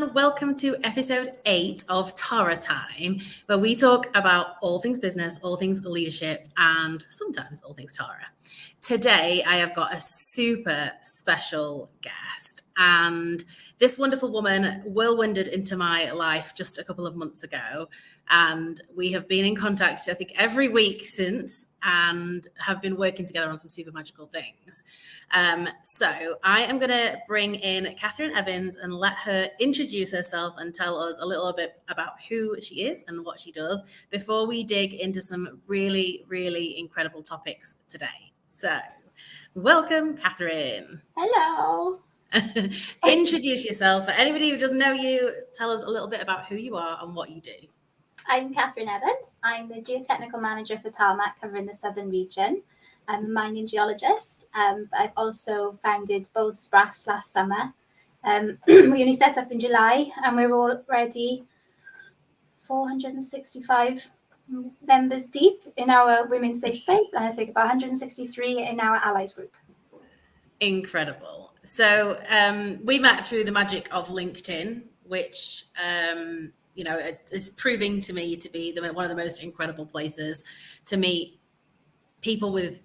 and welcome to episode 8 of Tara Time, where we talk about all things business, all things leadership, and sometimes all things Tara. Today, I have got a super special guest, and this wonderful woman whirlwinded into my life just a couple of months ago, and we have been in contact, I think, every week since, and have been working together on some super magical things. So I am going to bring in Katherine Evans and let her introduce herself and tell us a little bit about who she is and what she does before we dig into some really, really incredible topics today. So welcome, Katherine. Hello. Introduce yourself. For anybody who doesn't know you, tell us a little bit about who you are and what you do. I'm Katherine Evans. I'm the geotechnical manager for Tarmac covering the southern region. I'm a mining geologist, but I've also founded Bold's Brass last summer. We only set up in July and we're already 465 members deep in our women's safe space, and I think about 163 in our allies group. Incredible. So we met through the magic of LinkedIn, which is proving to me to be one of the most incredible places to meet people with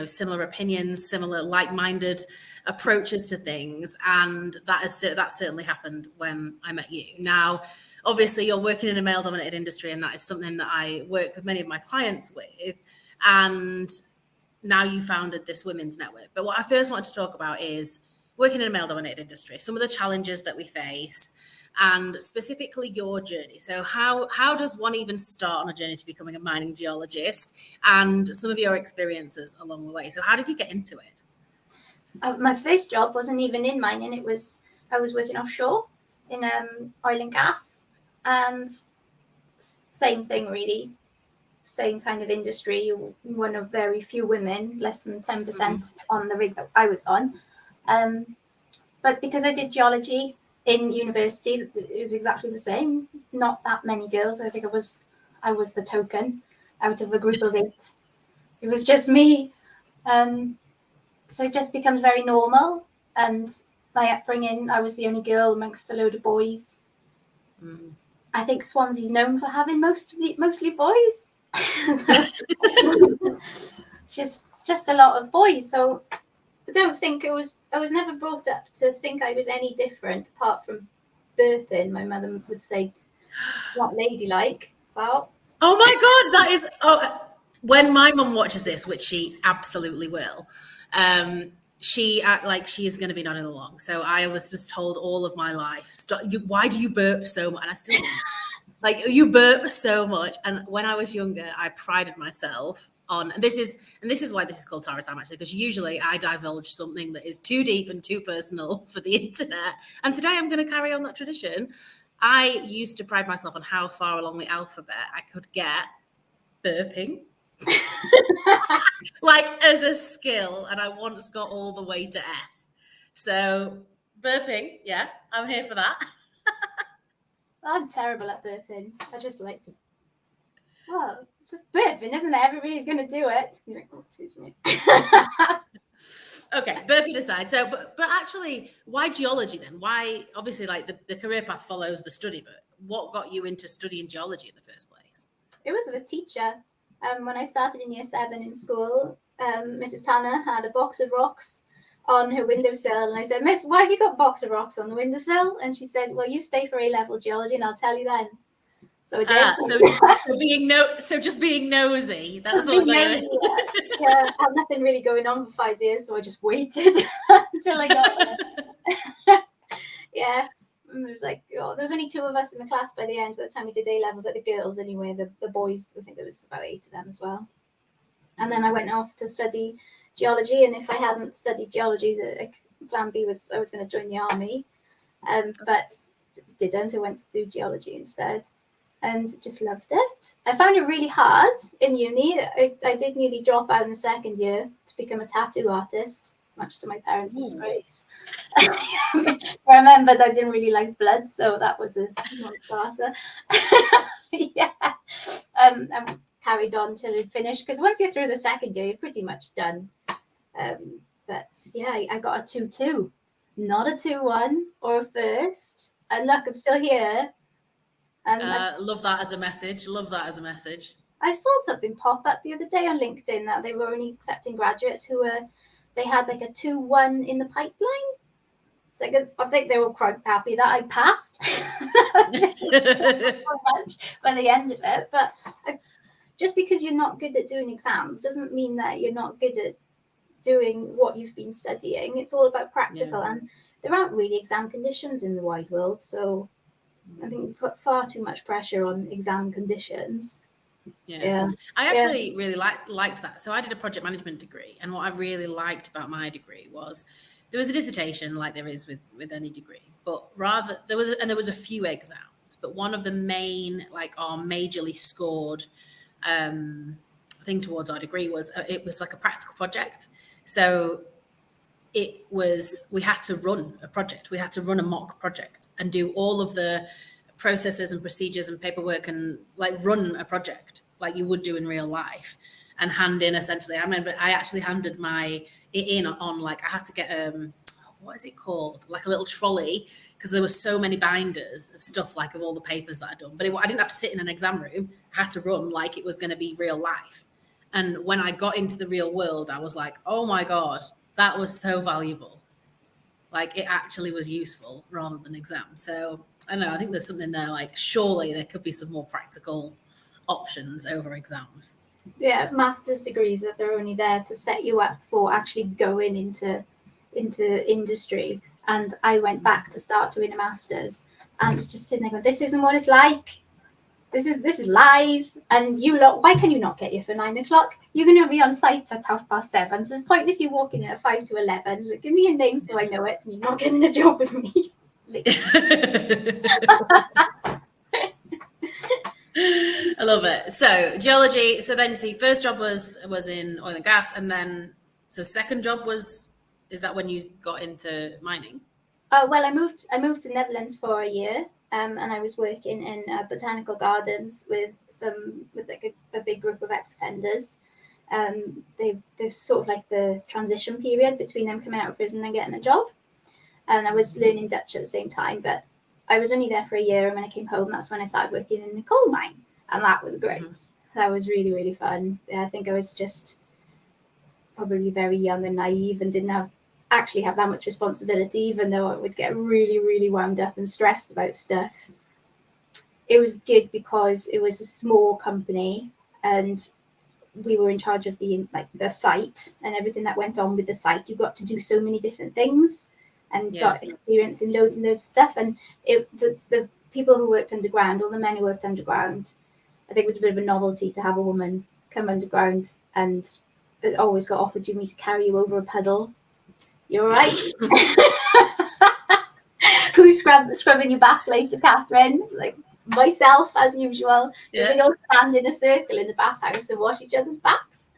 similar opinions, similar like-minded approaches to things, and that certainly happened when I met you. Now, obviously, you're working in a male-dominated industry, and that is something that I work with many of my clients with, and now you founded this women's network. But what I first want to talk about is working in a male-dominated industry, some of the challenges that we face, and specifically your journey. So how does one even start on a journey to becoming a mining geologist, and some of your experiences along the way? So how did you get into it? My first job wasn't even in mining. I was working offshore in oil and gas, and same thing really. Same kind of industry, one of very few women, less than 10% on the rig that I was on. But because I did geology in university, it was exactly the same. Not that many girls. I think I was the token out of a group of 8. It was just me. So it just becomes very normal. And my upbringing, I was the only girl amongst a load of boys. I think Swansea's known for having mostly boys. just a lot of boys. So I don't think I was never brought up to think I was any different apart from burping. My mother would say, not ladylike. Well, oh my God, that is when my mum watches this, which she absolutely will, she act like she is going to be nodding along. So I was told all of my life, why do you burp so much? And I still do. Like, you burp so much. And when I was younger, I prided myself on, and this is why this is called Tara Time, actually, because usually I divulge something that is too deep and too personal for the internet. And today I'm going to carry on that tradition. I used to pride myself on how far along the alphabet I could get burping. Like, as a skill, and I once got all the way to S. So burping, yeah, I'm here for that. I'm terrible at burping. I just like to. Well, it's just burping, isn't it? Everybody's going to do it. You're like, oh, excuse me. Okay, burping aside. So, but actually, why geology then? Why, obviously, like the career path follows the study, but what got you into studying geology in the first place? It was with a teacher. When I started in year 7 in school, Mrs. Tanner had a box of rocks on her windowsill, and I said, Miss, why have you got a box of rocks on the windowsill? And she said, well, you stay for A-level geology and I'll tell you then. So I did. So just being nosy. That's just what nosy, yeah. I had nothing really going on for 5 years, so I just waited until I got there. Yeah. And there was there was only 2 of us in the class by the end. By the time we did A-levels, like the girls anyway, the boys, I think there was about 8 of them as well. And then I went off to study geology, and if I hadn't studied geology, the plan B was I was going to join the army, but didn't. I went to do geology instead, and just loved it. I found it really hard in uni. I did nearly drop out in the second year to become a tattoo artist, much to my parents' disgrace. I remembered I didn't really like blood, so that was a non-starter. Yeah. I carried on till it finished, because once you're through the second year, you're pretty much done. But yeah, I got a 2-2, not a 2-1 or a first. And look, I'm still here. And Love that as a message. Love that as a message. I saw something pop up the other day on LinkedIn that they were only accepting graduates they had like a 2-1 in the pipeline. It's like I think they were quite happy that I passed. So much by the end of it, but just because you're not good at doing exams doesn't mean that you're not good at doing what you've been studying. It's all about practical, and there aren't really exam conditions in the wide world, so I think we put far too much pressure on exam conditions. Yeah. I actually really liked that. So I did a project management degree, and what I really liked about my degree was there was a dissertation like there is with any degree, but rather there was a few exams, but one of the main, like, our majorly scored thing towards our degree was it was like a practical project. So we had to run a project. We had to run a mock project and do all of the processes and procedures and paperwork and like run a project like you would do in real life and hand in essentially. I remember I actually handed it in on like, I had to get what is it called? Like a little trolley, because there were so many binders of stuff, like of all the papers that I'd done. But I didn't have to sit in an exam room. I had to run like it was going to be real life. And when I got into the real world, I was like, oh my God, that was so valuable. Like, it actually was useful rather than exams. So I don't know, I think there's something there, like surely there could be some more practical options over exams. Yeah, master's degrees, that they're only there to set you up for actually going into industry. And I went back to start doing a master's and was just sitting there going, this isn't what it's like. This is lies. And you lot, why can you not get here for 9 o'clock? You're going to be on site at 7:30. So it's pointless you walking in at 5 to 11. Like, give me your name so I know it, and you're not getting a job with me. I love it. So geology. So your first job was in oil and gas, and then second job is that when you got into mining? Well, I moved to Netherlands for a year, and I was working in botanical gardens with like a big group of ex-offenders. They're sort of like the transition period between them coming out of prison and getting a job. And I was learning Dutch at the same time, but I was only there for a year, and when I came home, that's when I started working in the coal mine, and that was great. Mm-hmm. That was really, really fun. I think I was just probably very young and naive and didn't actually have that much responsibility, even though I would get really, really wound up and stressed about stuff. It was good because it was a small company, and we were in charge of the site and everything that went on with the site. You got to do so many different things and got experience in loads and loads of stuff. And the people who worked underground, all the men who worked underground, I think it was a bit of a novelty to have a woman come underground, and it always got offered me to carry you over a puddle. You're right. Who's scrubbing your back later, Catherine? Like, myself, as usual. Yeah. They all stand in a circle in the bathhouse and wash each other's backs.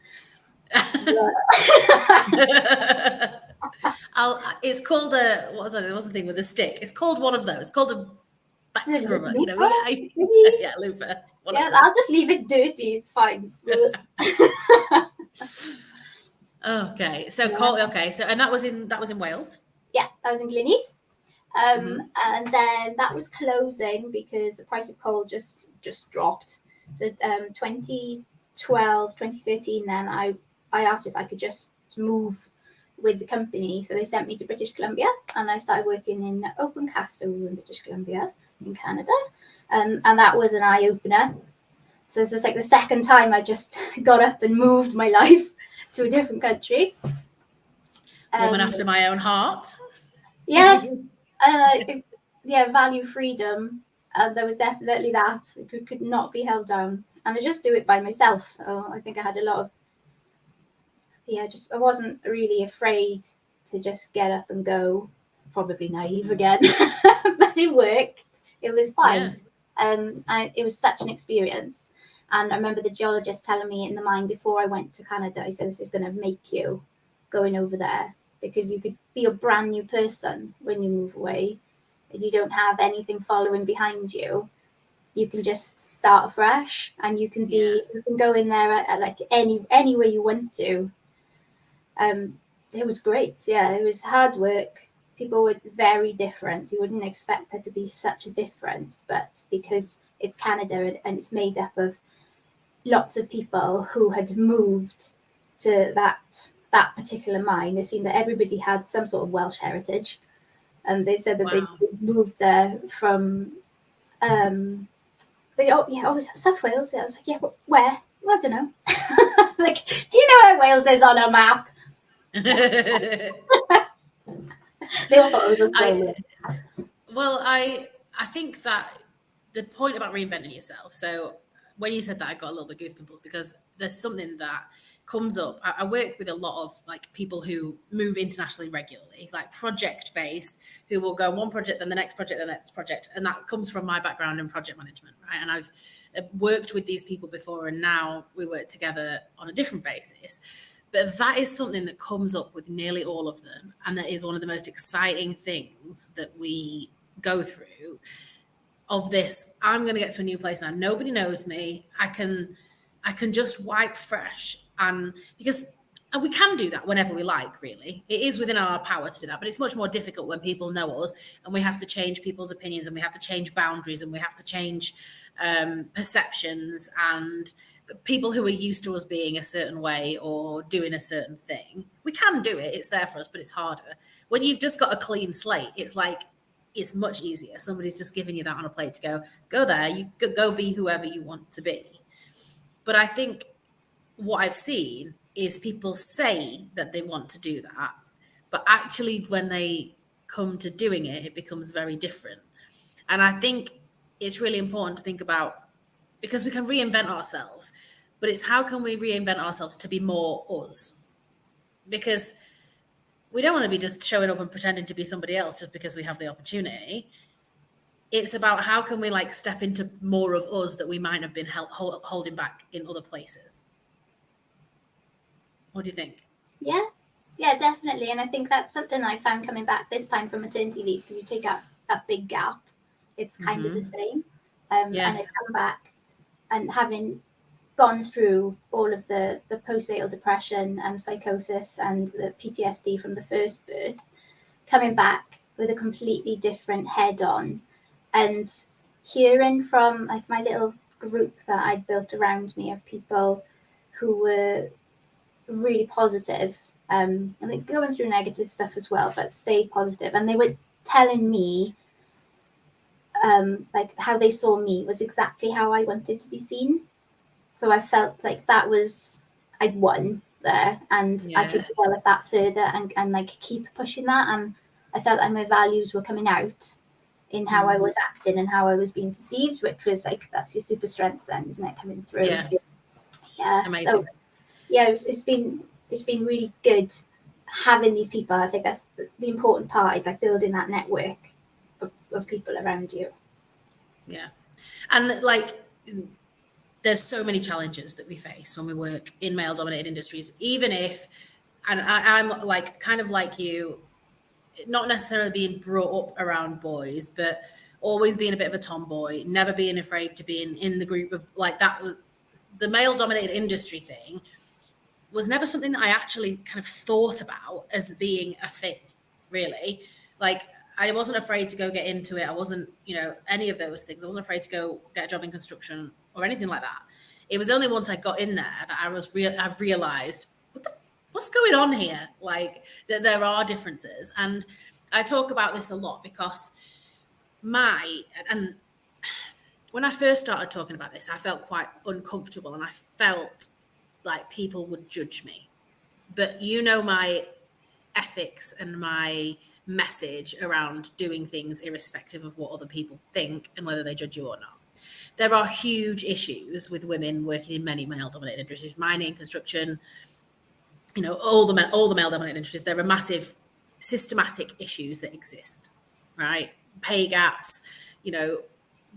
It's called what was it? There was a thing with a stick. It's called one of those. It's called a back scrubber. You know, yeah, loofah. Yeah, I'll just leave it dirty. It's fine. Okay, so and that was in Wales. Yeah, that was in Glynneath. And then that was closing because the price of coal just dropped. So 2012, 2013, then I asked if I could just move with the company. So they sent me to British Columbia, and I started working in Opencast over in British Columbia in Canada. And that was an eye-opener. So it's just like the second time I just got up and moved my life to a different country. Woman after my own heart. Yes. Value freedom. There was definitely that. It could not be held down. And I just do it by myself. So I think I had a lot of, I wasn't really afraid to just get up and go. Probably naive again, but it worked. It was fine. Yeah. It was such an experience. And I remember the geologist telling me in the mine before I went to Canada, he said, this is going to make you going over there, because you could be a brand new person when you move away, and you don't have anything following behind you. You can just start afresh, and you can you can go in there at like any way you want to. It was great. Yeah, it was hard work. people were very different. You wouldn't expect there to be such a difference, but because it's Canada and it's made up of lots of people who had moved to that particular mine, it seemed that everybody had some sort of Welsh heritage, and they said that Wow. they moved there from South Wales. I was like, yeah, but where? Well, I don't know. I was like, do you know where Wales is on a map? They all thought it was Australia. I think that the point about reinventing yourself. So when you said that, I got a little bit goose pimples because there's something that comes up. I work with a lot of like people who move internationally regularly, like project based, who will go one project, then the next project, then the next project. And that comes from my background in project management, right? And I've worked with these people before, and now we work together on a different basis. But that is something that comes up with nearly all of them. And that is one of the most exciting things that we go through of this. I'm going to get to a new place now. Nobody knows me. I can just wipe fresh. And because and we can do that whenever we like, really. It is within our power to do that. But it's much more difficult when people know us and we have to change people's opinions and we have to change boundaries and we have to change perceptions, and people who are used to us being a certain way or doing a certain thing. We can do it. It's there for us, but it's harder. When you've just got a clean slate, it's like, it's much easier. Somebody's just giving you that on a plate to go there, you go be whoever you want to be. But I think what I've seen is people say that they want to do that, but actually when they come to doing it, it becomes very different. And I think it's really important to think about, because we can reinvent ourselves, but it's how can we reinvent ourselves to be more us? Because we don't want to be just showing up and pretending to be somebody else just because we have the opportunity. It's about how can we like step into more of us that we might have been holding back in other places. What do you think? Yeah, definitely. And I think that's something I found coming back this time from maternity leave, because you take that big gap, it's kind of the same. And I've come back and having gone through all of the postnatal depression and psychosis and the PTSD from the first birth, coming back with a completely different head on, and hearing from like my little group that I'd built around me of people who were really positive, and they're going through negative stuff as well, but stay positive. And they were telling me like how they saw me was exactly how I wanted to be seen. So I felt like that was, I'd won there, and I could develop that further and like keep pushing that. And I felt like my values were coming out in how I was acting and how I was being perceived, which was like, that's your super strength then, isn't it, coming through? Yeah. Amazing. So yeah, it's been really good having these people. I think that's the important part, is like building that network of people around you. Yeah. And like, there's so many challenges that we face when we work in male dominated industries, even if, and I'm like, kind of like you, not necessarily being brought up around boys, but always being a bit of a tomboy, never being afraid to be in the group of like that. The male dominated industry thing was never something that I actually kind of thought about as being a thing, really. Like, I wasn't afraid to go get into it. I wasn't, any of those things. I wasn't afraid to go get a job in construction or anything like that. It was only once I got in there that I've realized what's going on here, like that there are differences. And I talk about this a lot because and when I first started talking about this, I felt quite uncomfortable and I felt like people would judge me. But my ethics and my message around doing things irrespective of what other people think and whether they judge you or not. There are huge issues with women working in many male-dominated industries, mining, construction, all the male-dominated industries. There are massive systematic issues that exist, right? Pay gaps,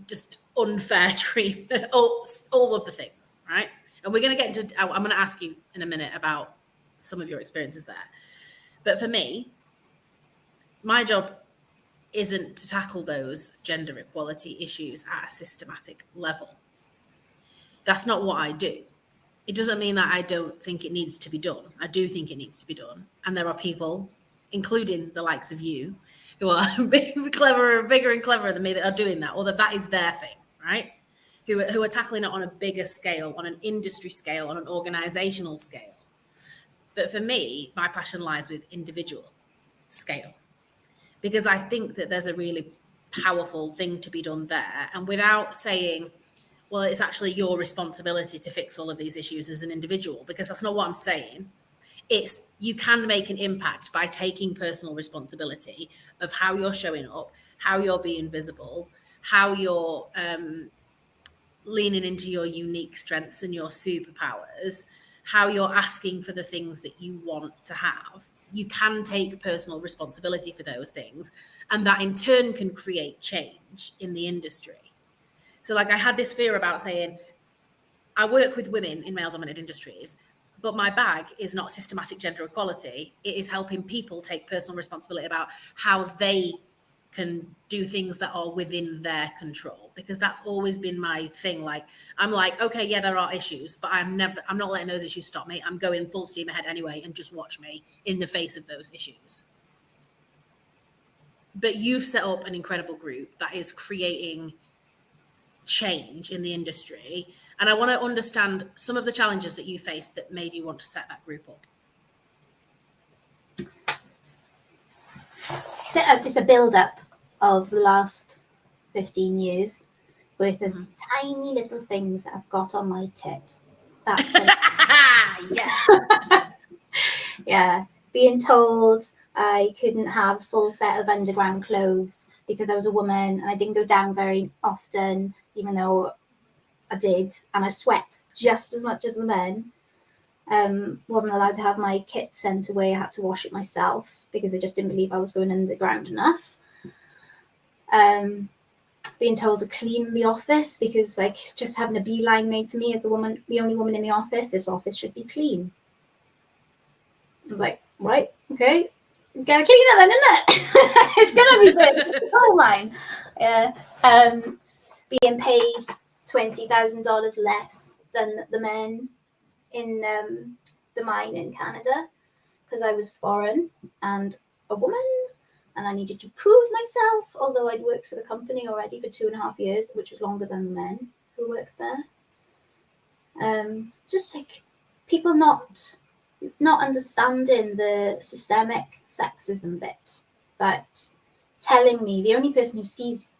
just unfair treatment, all of the things, right? And we're going to get into, I'm going to ask you in a minute about some of your experiences there. But for me, my job isn't to tackle those gender equality issues at a systematic level. That's not what I do. It doesn't mean that I don't think it needs to be done. I do think it needs to be done. And there are people including the likes of you, who are bigger and cleverer than me, that are doing that, or that is their thing, right? Who are tackling it on a bigger scale, on an industry scale, on an organizational scale. But for me, my passion lies with individual scale, because I think that there's a really powerful thing to be done there. And without saying, well, it's actually your responsibility to fix all of these issues as an individual, because that's not what I'm saying. It's, you can make an impact by taking personal responsibility of how you're showing up, how you're being visible, how you're leaning into your unique strengths and your superpowers, how you're asking for the things that you want to have. You can take personal responsibility for those things, and that in turn can create change in the industry. So like, I had this fear about saying, I work with women in male-dominated industries, but my bag is not systematic gender equality. It is helping people take personal responsibility about how they can do things that are within their control, because that's always been my thing. Like, I'm like, okay, yeah, there are issues, but I'm not letting those issues stop me. I'm going full steam ahead anyway, and just watch me in the face of those issues. But you've set up an incredible group that is creating change in the industry, and I want to understand some of the challenges that you faced that made you want to set that group up. It's a build-up of the last 15 years worth of tiny little things that I've got on my tit. That's what yes. Yeah, being told I couldn't have a full set of underground clothes because I was a woman and I didn't go down very often, even though I did, and I sweat just as much as the men. Wasn't allowed to have my kit sent away. I had to wash it myself because they just didn't believe I was going underground enough. Being told to clean the office because, like, just having a beeline made for me as the only woman in the office, this office should be clean. I was like, right, okay, gotta clean it then, isn't it? It's gonna be big. It's all mine. Yeah. Being paid $20,000 less than the men in the mine in Canada because I was foreign and a woman, and I needed to prove myself, although I'd worked for the company already for 2.5 years, which was longer than the men who worked there. Just like people not understanding the systemic sexism bit, that telling me the only person who sees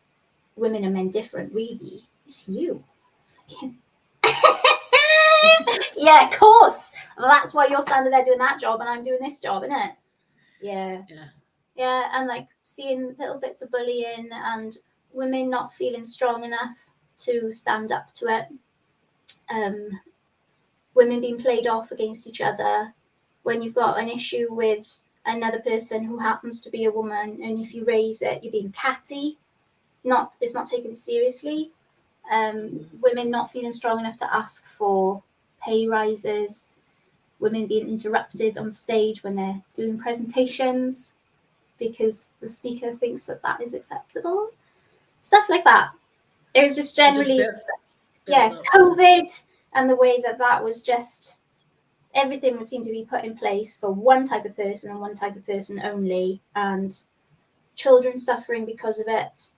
women and men different really is you. It's like, yeah, of course. That's why you're standing there doing that job and I'm doing this job, isn't it? Yeah. Yeah, and like seeing little bits of bullying and women not feeling strong enough to stand up to it. Women being played off against each other when you've got an issue with another person who happens to be a woman, and if you raise it, you're being catty. It's not taken seriously. Women not feeling strong enough to ask for pay rises. Women being interrupted on stage when they're doing presentations because the speaker thinks that is acceptable. Stuff like that. It was just generally, COVID, and the way that was just, everything seemed to be put in place for one type of person and one type of person only, and children suffering because of it.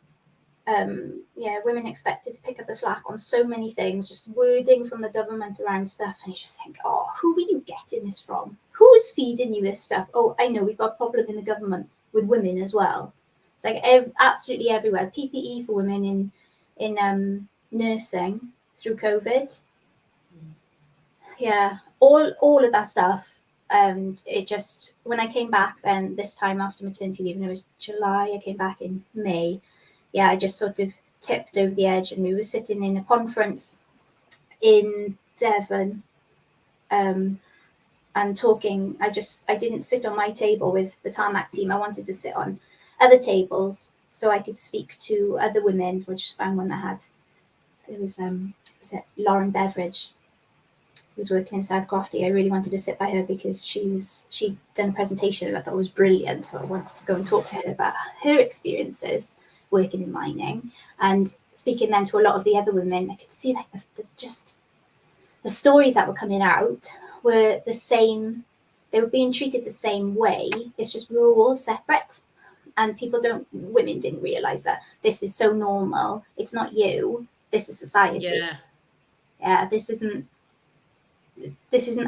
Women expected to pick up the slack on so many things, just wording from the government around stuff, and you just think, oh, who are you getting this from? Who's feeding you this stuff? Oh, I know, we've got a problem in the government with women as well. It's like absolutely everywhere. PPE for women in nursing through COVID. Yeah, all of that stuff. And it just, when I came back then this time after maternity leave, and it was July, I came back in May. Yeah, I just sort of tipped over the edge, and we were sitting in a conference in Devon and talking. I didn't sit on my table with the tarmac team. I wanted to sit on other tables so I could speak to other women. I just found one that had, it was Lauren Beveridge, who was working in South Crofty. I really wanted to sit by her because she'd done a presentation that I thought was brilliant. So I wanted to go and talk to her about her experiences working in mining, and speaking then to a lot of the other women. I could see like the stories that were coming out were the same. they were being treated the same way. It's just we were all separate, and women didn't realize that this is so normal. It's not you. This is society. Yeah, this isn't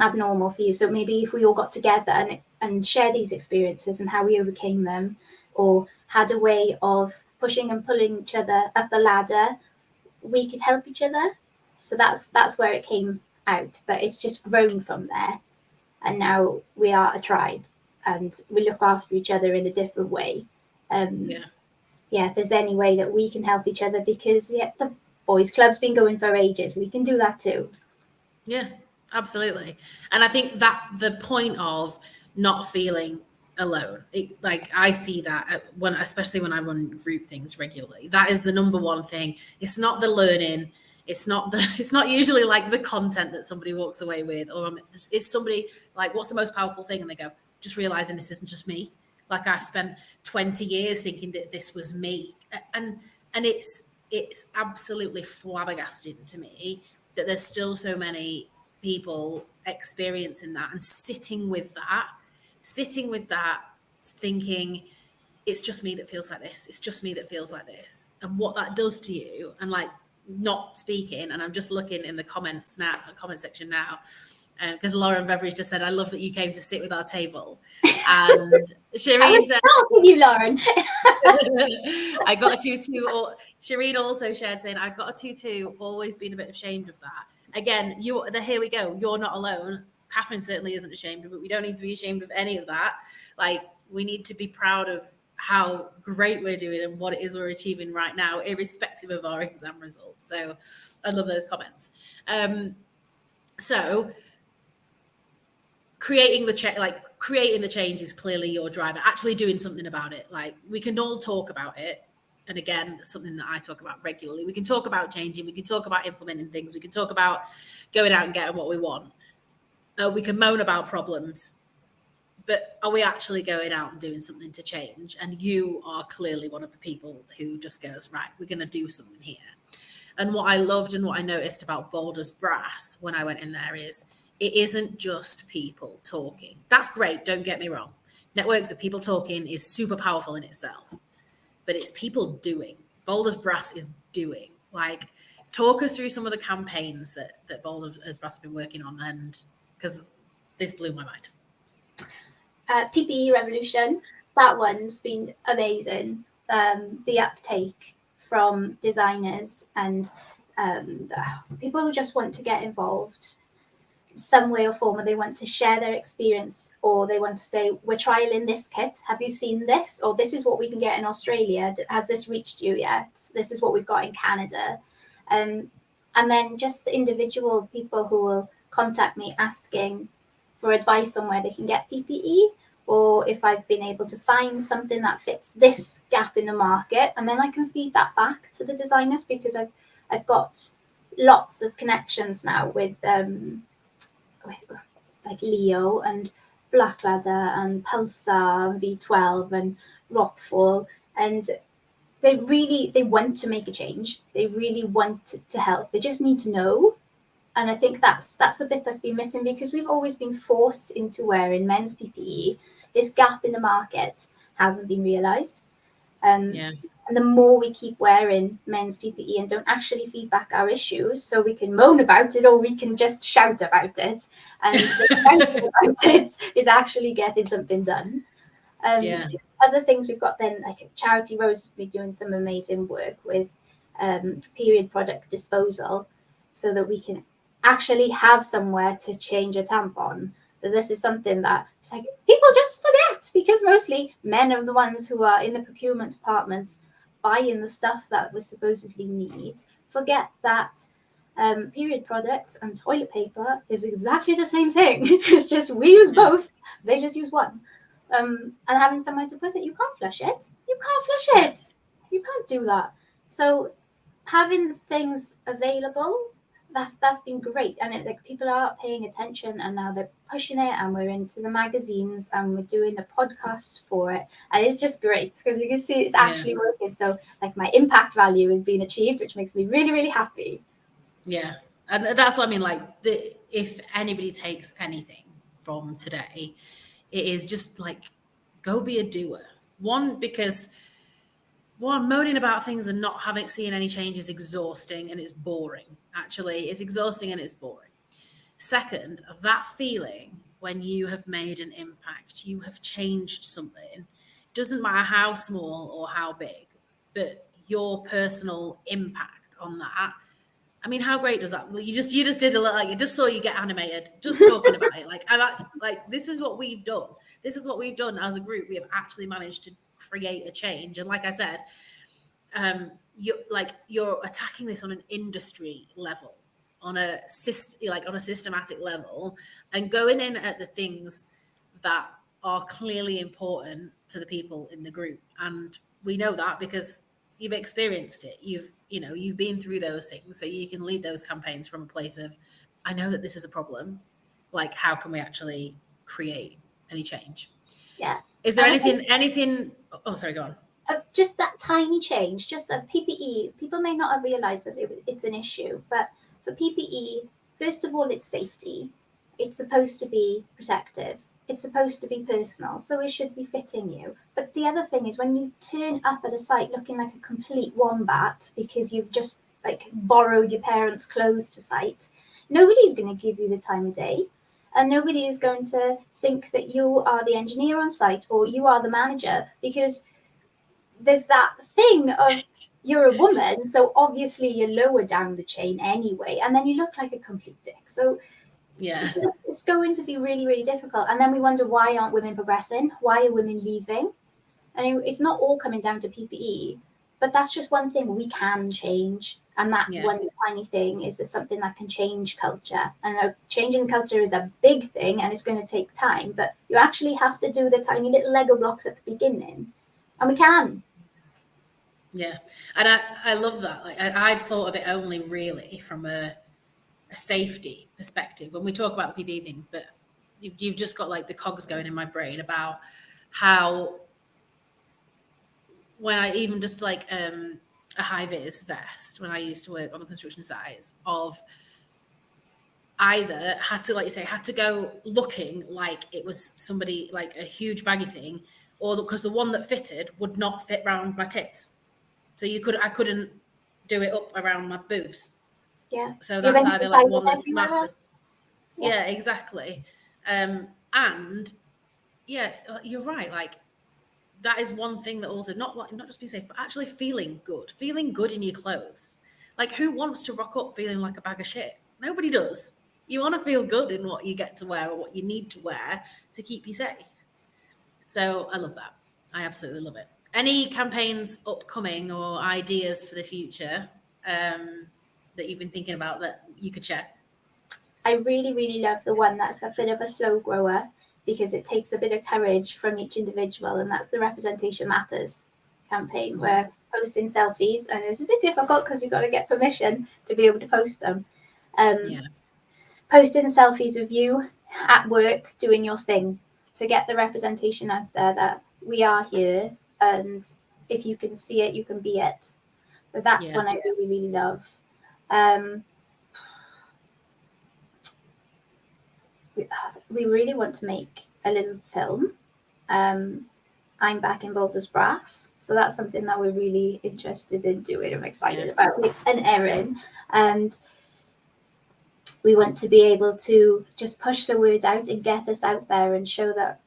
abnormal for you. So maybe if we all got together and share these experiences and how we overcame them, or had a way of pushing and pulling each other up the ladder, we could help each other. So that's where it came out. But it's just grown from there. And now we are a tribe, and we look after each other in a different way. If there's any way that we can help each other, because the boys club's been going for ages, we can do that too. Yeah, absolutely. And I think that the point of not feeling alone, like I see that especially when I run group things regularly, that is the number one thing. It's not the learning. It's not usually like the content that somebody walks away with, or it's somebody like, what's the most powerful thing? And they go, just realizing this isn't just me. Like I've spent 20 years thinking that this was me. And it's absolutely flabbergasting to me that there's still so many people experiencing that and sitting with that, thinking, it's just me that feels like this. It's just me that feels like this. And what that does to you, and like not speaking, and I'm just looking in the comment section now, because Lauren Beveridge just said, I love that you came to sit with our table. And Shireen said, with you, Lauren. I got a tutu. Or Shireen also shared saying, I got a tutu, always been a bit ashamed of that. Again, here we go. You're not alone. Katherine certainly isn't ashamed of it. We don't need to be ashamed of any of that. Like, we need to be proud of how great we're doing and what it is we're achieving right now, irrespective of our exam results. So I love those comments. So creating the change is clearly your driver. Actually doing something about it. Like, we can all talk about it. And again, it's something that I talk about regularly. We can talk about changing. We can talk about implementing things. We can talk about going out and getting what we want. We can moan about problems. But are we actually going out and doing something to change? And you are clearly one of the people who just goes, right, we're going to do something here. And what I loved and what I noticed about Boulder's Brass when I went in there is it isn't just people talking. That's great, don't get me wrong. Networks of people talking is super powerful in itself. But it's people doing. Boulder's Brass is doing. Like, talk us through some of the campaigns that Boulder's Brass have been working on, and because this blew my mind. PPE Revolution, that one's been amazing. The uptake from designers and people who just want to get involved some way or form, or they want to share their experience, or they want to say, we're trialing this kit, have you seen this, or this is what we can get in Australia, has this reached you yet, this is what we've got in Canada. And then just individual people who will contact me asking for advice on where they can get PPE, or if I've been able to find something that fits this gap in the market, and then I can feed that back to the designers, because I've got lots of connections now with like Leo and Blackladder and Pulsar and V12 and Rockfall, and they want to make a change. They really want to help. They just need to know. And I think that's the bit that's been missing, because we've always been forced into wearing men's PPE. This gap in the market hasn't been realised. And the more we keep wearing men's PPE and don't actually feed back our issues, so we can moan about it or we can just shout about it, and the shouting about it is actually getting something done. Other things we've got then, like Charity Rose has been doing some amazing work with period product disposal, so that we can actually have somewhere to change a tampon. This is something that it's like people just forget, because mostly men are the ones who are in the procurement departments buying the stuff that we supposedly need. Forget that period products and toilet paper is exactly the same thing. It's just we use both, they just use one. And having somewhere to put it, you can't flush it. You can't do that. So having things available, that's been great. And it's like people are paying attention, and now they're pushing it, and we're into the magazines and we're doing the podcasts for it, and it's just great because you can see it's actually working. So like my impact value is being achieved, which makes me really, really happy. And that's what I mean, like if anybody takes anything from today, it is just like, go be a doer. Because moaning about things and not having seen any change is exhausting and it's boring. Actually, it's exhausting and it's boring. Second, that feeling when you have made an impact, you have changed something, doesn't matter how small or how big, but your personal impact on that. I mean, how great does that? You just did a little. Like, you just saw you get animated just talking about it. Like, this is what we've done. This is what we've done as a group. We have actually managed to create a change. And like I said, you're attacking this on an industry level, on a systematic level, and going in at the things that are clearly important to the people in the group. And we know that because you've experienced it. You've been through those things, so you can lead those campaigns from a place of, I know that this is a problem. Like, how can we actually create any change? Yeah. Is there anything? Oh, sorry, go on. Just that tiny change, just a PPE. People may not have realised that it's an issue, but for PPE, first of all, it's safety. It's supposed to be protective. It's supposed to be personal, so it should be fitting you. But the other thing is when you turn up at a site looking like a complete wombat because you've just like borrowed your parents' clothes to site, nobody's going to give you the time of day. And nobody is going to think that you are the engineer on site or you are the manager, because there's that thing of you're a woman, so obviously you're lower down the chain anyway, and then you look like a complete dick. So yeah, it's going to be really, really difficult. And then we wonder, why aren't women progressing? Why are women leaving? And it's not all coming down to PPE, but that's just one thing we can change. And that one tiny thing is something that can change culture. And changing culture is a big thing and it's going to take time, but you actually have to do the tiny little Lego blocks at the beginning. And we can. Yeah. And I love that. Like, I'd thought of it only really from a safety perspective when we talk about the PPE thing, but you've just got like the cogs going in my brain about how when I even just like a high-vis vest, when I used to work on the construction sites, of either had to, like you say, had to go looking like it was somebody like a huge baggy thing, or because the one that fitted would not fit around my tits. So I couldn't do it up around my boobs. Yeah. So that's either like one that's massive. Yeah, exactly. And yeah, you're right. Like, that is one thing that also not just being safe, but actually feeling good in your clothes. Like, who wants to rock up feeling like a bag of shit? Nobody does. You want to feel good in what you get to wear or what you need to wear to keep you safe. So I love that. I absolutely love it. Any campaigns upcoming or ideas for the future that you've been thinking about that you could share? I really, really love the one that's a bit of a slow grower, because it takes a bit of courage from each individual, and that's the Representation Matters campaign, where posting selfies, and it's a bit difficult because you've got to get permission to be able to post them. Posting selfies of you at work doing your thing to get the representation out there that we are here, and if you can see it, you can be it. So that's one I really, really love. We really want to make a little film. I'm back in Boulder's Brass, so that's something that we're really interested in doing. I'm excited about it. And Erin, and we want to be able to just push the word out and get us out there and show that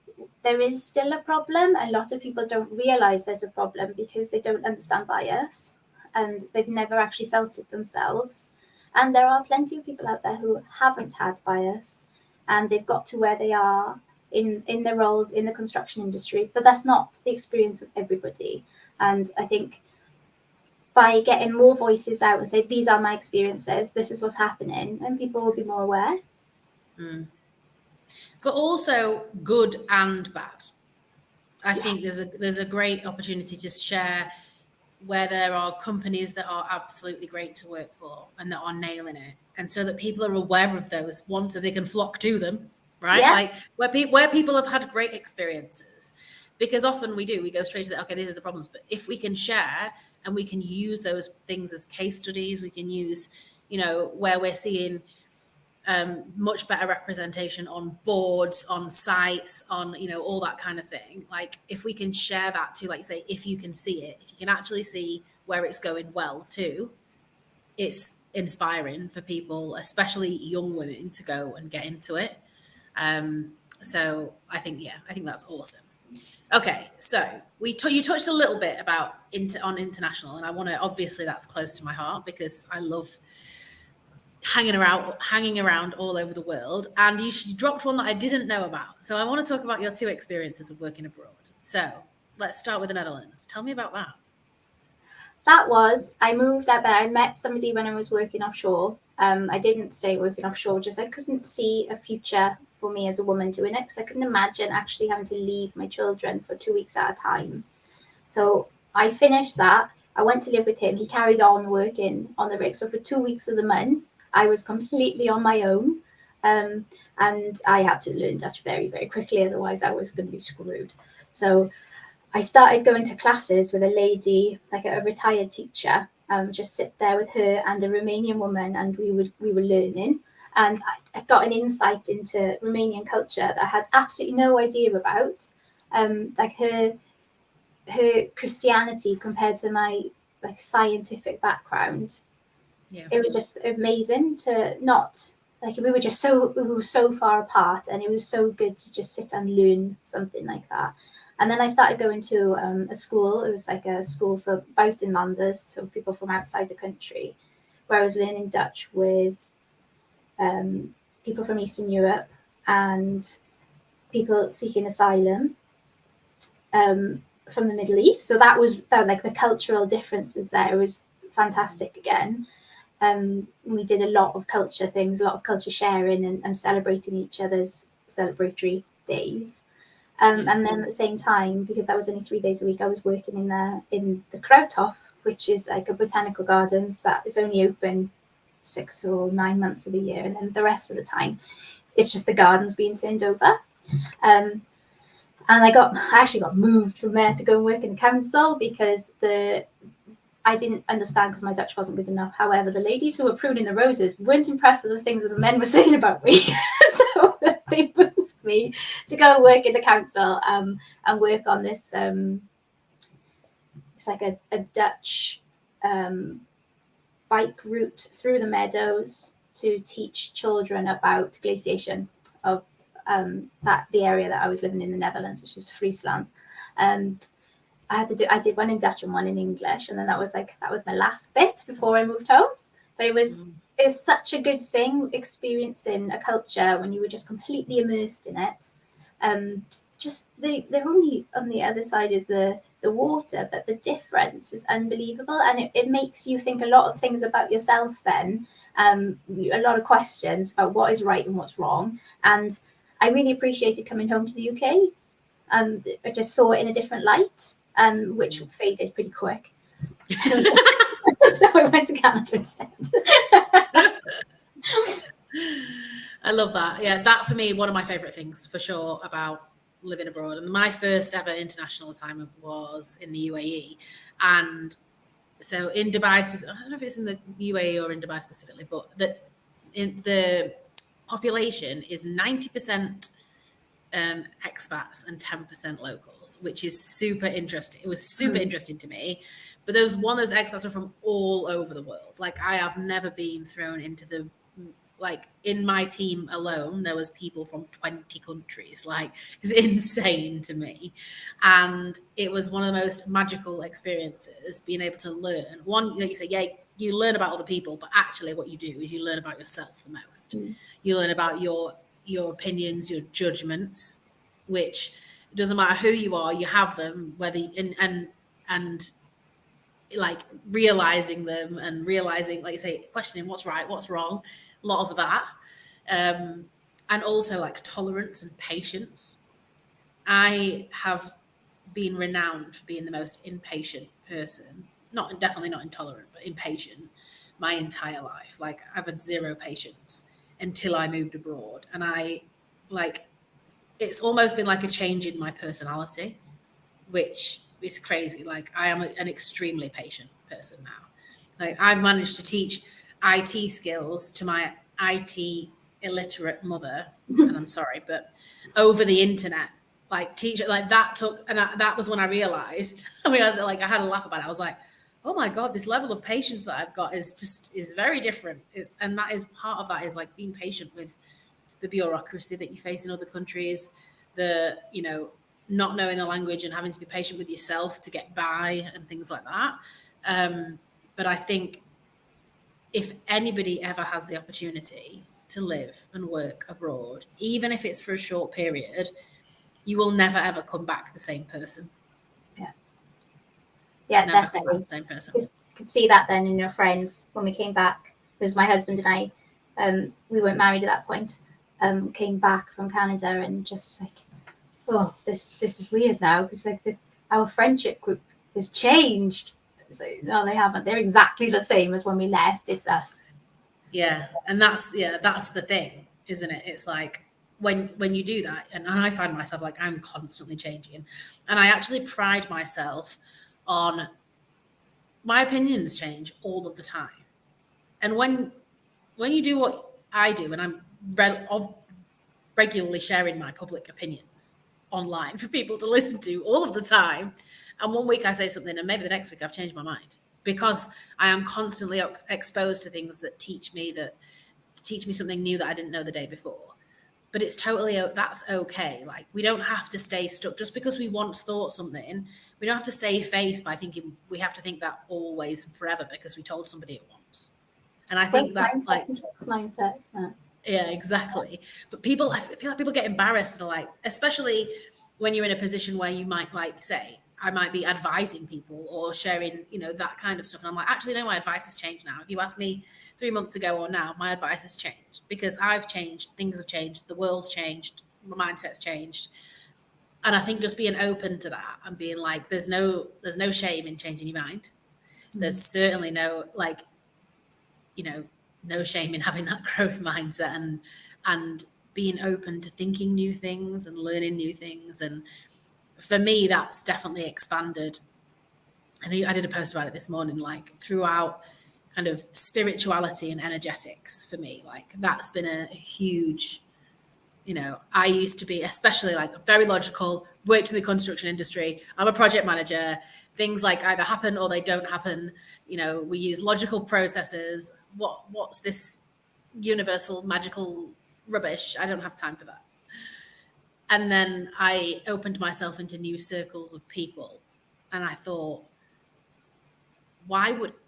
there is still a problem. A lot of people don't realize there's a problem because they don't understand bias and they've never actually felt it themselves. And there are plenty of people out there who haven't had bias and they've got to where they are in their roles in the construction industry, but that's not the experience of everybody. And I think by getting more voices out and say, these are my experiences, this is what's happening, and people will be more aware. But also good and bad. I think there's a great opportunity to share where there are companies that are absolutely great to work for and that are nailing it, and so that people are aware of those, one, so they can flock to them, right? Like where people have had great experiences, because often we go straight to okay, these are the problems. But if we can share and we can use those things as case studies, we can use, where we're seeing much better representation on boards, on sites, on, you know, all that kind of thing. Like if we can share that to, like, say, if you can see it, if you can actually see where it's going well too, it's inspiring for people, especially young women, to go and get into it. So I think that's awesome. Okay, so you touched a little bit about on international, and I want to, obviously that's close to my heart because I love hanging around all over the world. And you dropped one that I didn't know about. So I want to talk about your 2 experiences of working abroad. So let's start with the Netherlands. Tell me about that. I moved out there. I met somebody when I was working offshore. I didn't stay working offshore, just I couldn't see a future for me as a woman doing it because I couldn't imagine actually having to leave my children for 2 weeks at a time. So I finished that. I went to live with him. He carried on working on the rig. So for 2 weeks of the month, I was completely on my own. And I had to learn Dutch very, very quickly. Otherwise, I was going to be screwed. So I started going to classes with a lady, like a retired teacher, just sit there with her and a Romanian woman, and we were learning. And I got an insight into Romanian culture that I had absolutely no idea about. Like her Christianity compared to my like scientific background. Yeah. It was just amazing to not like we were so far apart, and it was so good to just sit and learn something like that. And then I started going to a school. It was like a school for buitenlanders, so people from outside the country, where I was learning Dutch with people from Eastern Europe and people seeking asylum from the Middle East. So that was like the cultural differences there was fantastic again. We did a lot of culture things, a lot of culture sharing and celebrating each other's celebratory days. And then at the same time, because that was only 3 days a week, I was working in the Kruidhof, which is like a botanical gardens that is only open 6 or 9 months of the year, and then the rest of the time, it's just the gardens being turned over. And I actually got moved from there to go and work in the council because I didn't understand because my Dutch wasn't good enough. However, the ladies who were pruning the roses weren't impressed with the things that the men were saying about me, so they moved me to go and work in the council and work on this. It's like a Dutch bike route through the meadows to teach children about glaciation of the area that I was living in the Netherlands, which is Friesland. I did one in Dutch and one in English, and then that was my last bit before I moved home. But it's such a good thing experiencing a culture when you were just completely immersed in it. Just they're only on the other side of the water, but the difference is unbelievable, and it makes you think a lot of things about yourself then, a lot of questions about what is right and what's wrong. And I really appreciated coming home to the UK. I just saw it in a different light, which faded pretty quick. So I went to Canada instead. I love that. Yeah, that for me, one of my favorite things for sure about living abroad. And my first ever international assignment was in the UAE. And so in Dubai, I don't know if it's in the UAE or in Dubai specifically, but the population is 90% expats and 10% locals, which is super interesting. It was super interesting to me. But those expats are from all over the world. Like I have never been thrown into like in my team alone, there was people from 20 countries. Like it's insane to me. And it was one of the most magical experiences, being able to learn. One, like you say, yeah, you learn about other people, but actually what you do is you learn about yourself the most. You learn about your opinions, your judgments, which it doesn't matter who you are, you have them, whether and like realizing them and realizing, like you say, questioning what's right, what's wrong, a lot of that. And also like tolerance and patience. I have been renowned for being the most impatient person, definitely not intolerant, but impatient my entire life. Like I've had zero patience until I moved abroad. And it's almost been like a change in my personality, which is crazy. Like I am an extremely patient person now. Like I've managed to teach IT skills to my IT illiterate mother, and I'm sorry, but over the internet, like teacher, like that took, and that was when I realized. I mean, I had a laugh about it. I was like, oh my god, this level of patience that I've got is very different. And that is part of that is like being patient with the bureaucracy that you face in other countries, the not knowing the language and having to be patient with yourself to get by and things like that. But I think if anybody ever has the opportunity to live and work abroad, even if it's for a short period, you will never ever come back the same person. Yeah, Never definitely. come back the same person. Could see that then in your friends when we came back, because my husband and I, we weren't married at that point, came back from Canada and just like, oh, this is weird now, because like our friendship group has changed. So no, they haven't. They're exactly the same as when we left. It's us. Yeah, and that's the thing, isn't it? It's like when you do that, and I find myself like I'm constantly changing, and I actually pride myself on my opinions change all of the time. And when you do what I do, and I'm regularly sharing my public opinions online for people to listen to all of the time, and one week I say something, and maybe the next week I've changed my mind because I am constantly exposed to things that teach me something new that I didn't know the day before. But it's totally, that's okay. Like, we don't have to stay stuck just because we once thought something. We don't have to save face by thinking we have to think that always and forever because we told somebody it once. And I think that's like mindset, isn't it? Yeah, exactly. But I feel like people get embarrassed and like, especially when you're in a position where you might like say, I might be advising people or sharing, that kind of stuff. And I'm like, actually, no, my advice has changed now. If you asked me 3 months ago or now, my advice has changed because I've changed, things have changed, the world's changed, my mindset's changed. And I think just being open to that and being like, there's no shame in changing your mind. There's certainly no no shame in having that growth mindset and being open to thinking new things and learning new things. And for me, that's definitely expanded. And I did a post about it this morning, like throughout kind of spirituality and energetics for me, like that's been a huge, I used to be especially like very logical, worked in the construction industry. I'm a project manager. Things like either happen or they don't happen. We use logical processes. What's this universal magical rubbish? I don't have time for that. And then I opened myself into new circles of people. And I thought,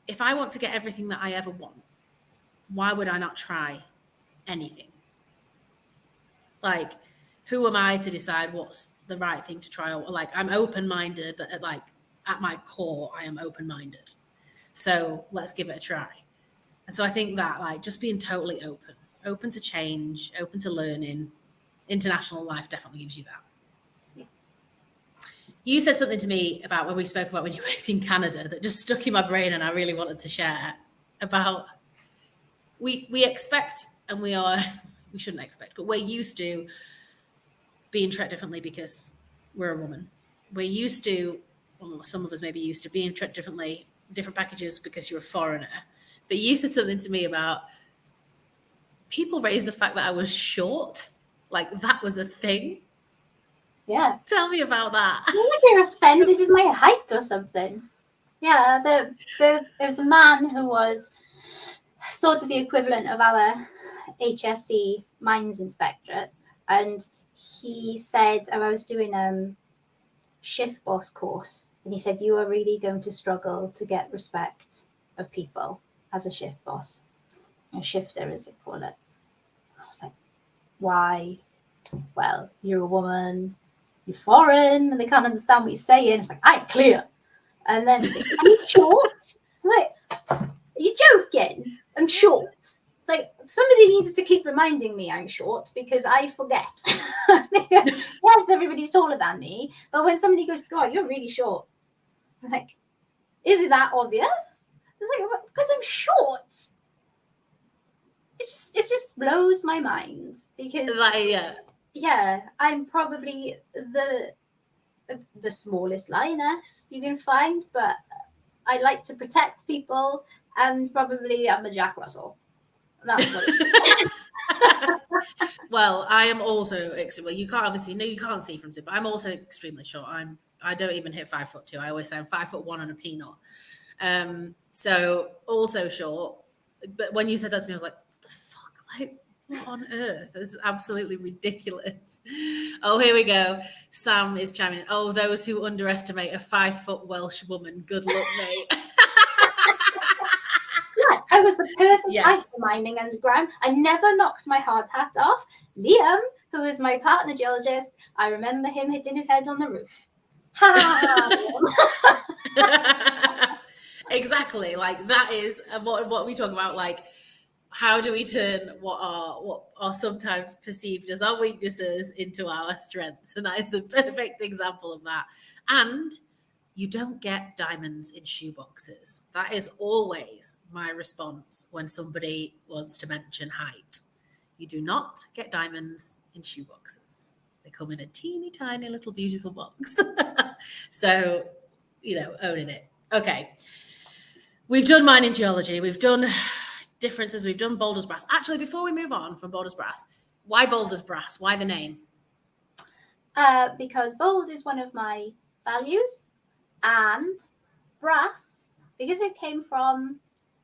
if I want to get everything that I ever want, why would I not try anything? Like, who am I to decide what's the right thing to try? Like, I'm open-minded, but at my core, I am open-minded. So let's give it a try. And so I think that like just being totally open to change, open to learning, international life definitely gives you that. Yeah. You said something to me about when we spoke about when you worked in Canada that just stuck in my brain and I really wanted to share about we expect, and we shouldn't expect, but we're used to being treated differently because we're a woman. We're used to, well, some of us may be used to being treated differently, different packages because you're a foreigner. But you said something to me about people raised the fact that I was short, like that was a thing. Yeah. Tell me about that. I feel like they're offended with my height or something. Yeah, there was a man who was sort of the equivalent of our HSC mines inspectorate, and he said, I was doing shift boss course, and he said, you are really going to struggle to get respect of people as a shift boss, a shifter as they call it. I was like, why? Well, you're a woman, you're foreign, and they can't understand what you're saying. It's like, I'm clear. And then he's like, are you short? I was like, are you joking? I'm short. It's like, somebody needs to keep reminding me I'm short because I forget. Because, yes, everybody's taller than me, but when somebody goes, God, you're really short, I'm like, is it that obvious? It's like, because I'm short. It just blows my mind because yeah, I'm probably the smallest lioness you can find, but I like to protect people, and probably I'm a Jack Russell. That's what it is. Well, I am also well. You can't obviously no, you can't see from it, but I'm also extremely short. I don't even hit 5'2". I always say I'm 5'1" on a peanut. So also short. But when you said that to me, I was like, what the fuck? Like, what on earth? This is absolutely ridiculous. Oh, here we go. Sam is chiming in. Oh, those who underestimate a 5 foot Welsh woman. Good luck, mate. Yeah, I was the perfect height Yes. for mining underground. I never knocked my hard hat off. Liam, who is my partner geologist, I remember him hitting his head on the roof. Ha! Exactly. Like that is what we talk about. Like, how do we turn what are sometimes perceived as our weaknesses into our strengths? And that is the perfect example of that. And you don't get diamonds in shoeboxes. That is always my response when somebody wants to mention height. You do not get diamonds in shoeboxes. They come in a teeny tiny little beautiful box. So, owning it. Okay. We've done mining geology. We've done differences. We've done Boulder's Brass. Actually, before we move on from Boulder's Brass, why Boulder's Brass? Why the name? Because bold is one of my values, and brass, because it came from,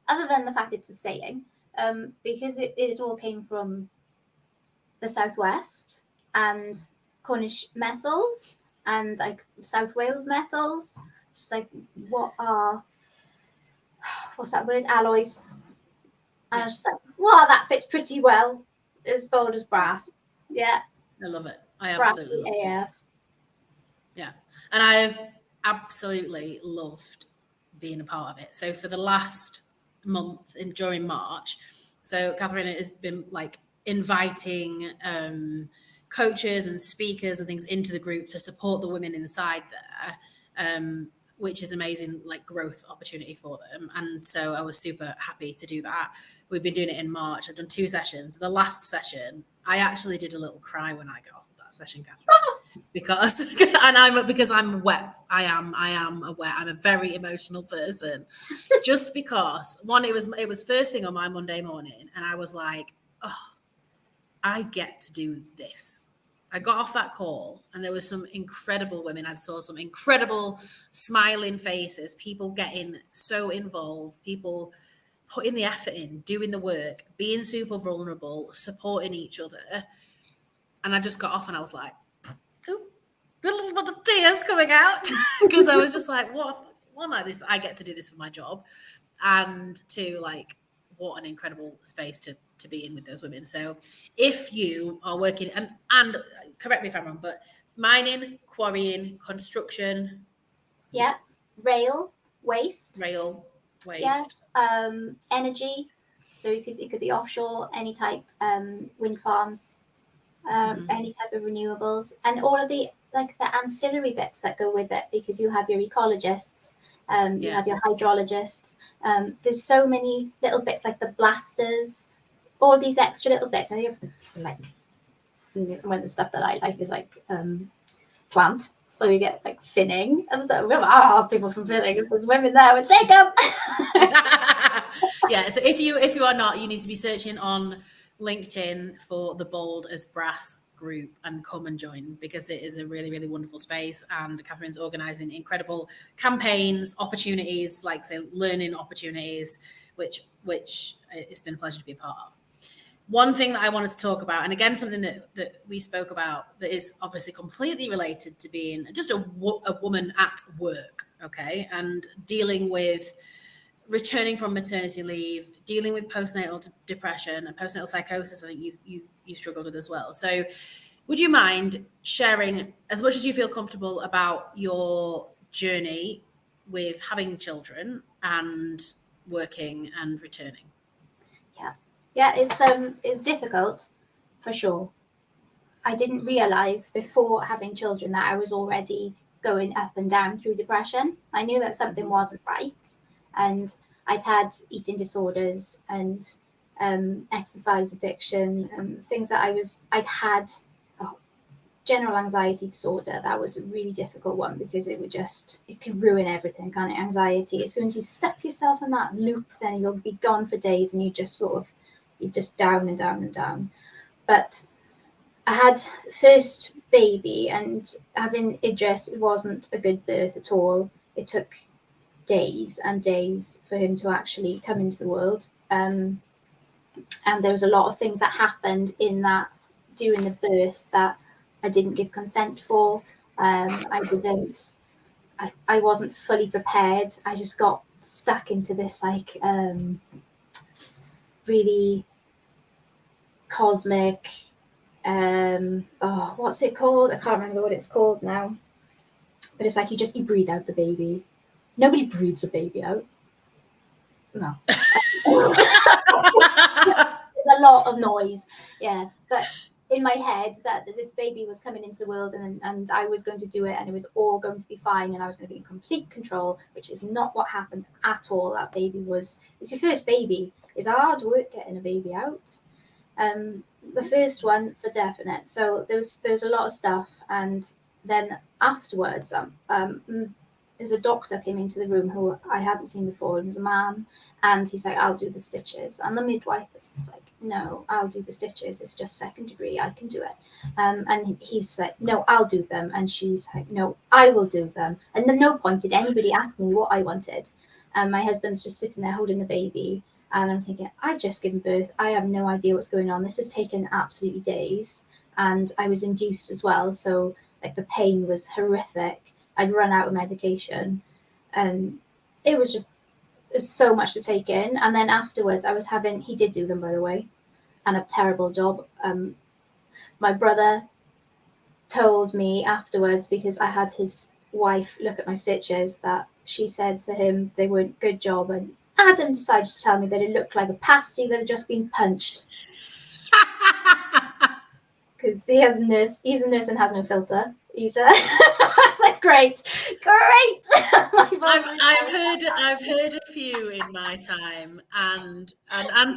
other than the fact it's a saying, because it all came from the Southwest and Cornish metals and like South Wales metals. Just like, what's that word? Alloys. And I was just like, wow, that fits pretty well. As bold as brass. Yeah. I love it. I absolutely love it. AF. Yeah. And I've absolutely loved being a part of it. So for the last month during March, so Katherine has been like inviting coaches and speakers and things into the group to support the women inside there, which is amazing, like growth opportunity for them. And so I was super happy to do that. We've been doing it in March. I've done 2 sessions. The last session, I actually did a little cry when I got off of that session, Katherine. Because I'm wet. I am aware. I'm a very emotional person. Just because one, it was first thing on my Monday morning, and I was like, oh, I get to do this. I got off that call and there was some incredible women. I saw some incredible smiling faces, people getting so involved, people putting the effort in, doing the work, being super vulnerable, supporting each other. And I just got off and I was like, oh, a little bit of tears coming out because I was just like, one, like this, I get to do this for my job. And 2, like, what an incredible space to be in with those women. So if you are working and correct me if I'm wrong, but mining, quarrying, construction. Yeah. Rail, waste. Yes. Energy. So it could be offshore, any type, wind farms, any type of renewables, and all of the ancillary bits that go with it, because you have your ecologists, you have your hydrologists. There's so many little bits like the blasters, all these extra little bits. And one of the stuff that I like is like plant. So you get like finning and stuff. People from finning. If there's women there, we'll take them. Yeah. So if you are not, you need to be searching on LinkedIn for the Bold as Brass group and come and join, because it is a really, really wonderful space. And Katherine's organising incredible campaigns, opportunities, like say learning opportunities, which it's been a pleasure to be a part of. One thing that I wanted to talk about, and again, something that we spoke about that is obviously completely related to being just a woman at work, okay, and dealing with returning from maternity leave, dealing with postnatal depression and postnatal psychosis. I think you struggled with as well. So would you mind sharing as much as you feel comfortable about your journey with having children and working and returning? Yeah, it's difficult for sure. I didn't realize before having children that I was already going up and down through depression. I knew that something wasn't right, and I'd had eating disorders and exercise addiction and things that I'd had a general anxiety disorder. That was a really difficult one because it could ruin everything, can't it? Anxiety. As soon as you stuck yourself in that loop, then you'll be gone for days and you're just down and down and down. But I had first baby, and having Idris, it wasn't a good birth at all. It took days and days for him to actually come into the world. And there was a lot of things that happened in that during the birth that I didn't give consent for. I wasn't fully prepared. I just got stuck into this like really cosmic what's it called? I can't remember what it's called now. But it's like you breathe out the baby. Nobody breathes a baby out. No. There's a lot of noise. Yeah. But in my head that this baby was coming into the world, and I was going to do it, and it was all going to be fine, and I was going to be in complete control, which is not what happened at all. That baby it's your first baby. It's hard work getting a baby out. The first one for definite. So there's a lot of stuff, and then afterwards, there was a doctor came into the room who I hadn't seen before. He was a man, and he's like, "I'll do the stitches." And the midwife is like, "No, I'll do the stitches. It's just 2nd degree. I can do it." And he's like, "No, I'll do them." And she's like, "No, I will do them." And at no point did anybody ask me what I wanted. And my husband's just sitting there holding the baby. And I'm thinking, I've just given birth. I have no idea what's going on. This has taken absolutely days. And I was induced as well. So like the pain was horrific. I'd run out of medication. And it was so much to take in. And then afterwards he did do them, by the way, and a terrible job. My brother told me afterwards, because I had his wife look at my stitches, that she said to him they weren't good job, and Adam decided to tell me that it looked like a pasty that had just been punched. Because he's a nurse and has no filter either. It's like great. I've heard a few in my time, and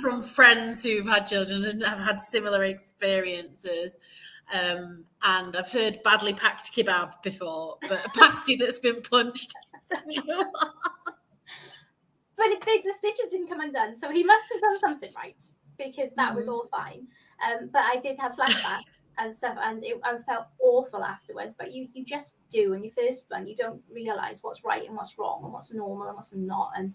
from friends who've had children and have had similar experiences. And I've heard badly packed kebab before, but a pasty that's been punched. But the stitches didn't come undone, so he must have done something right, because that was all fine. But I did have flashbacks and stuff, and I felt awful afterwards. But you just do. In your first one, you don't realise what's right and what's wrong and what's normal and what's not. And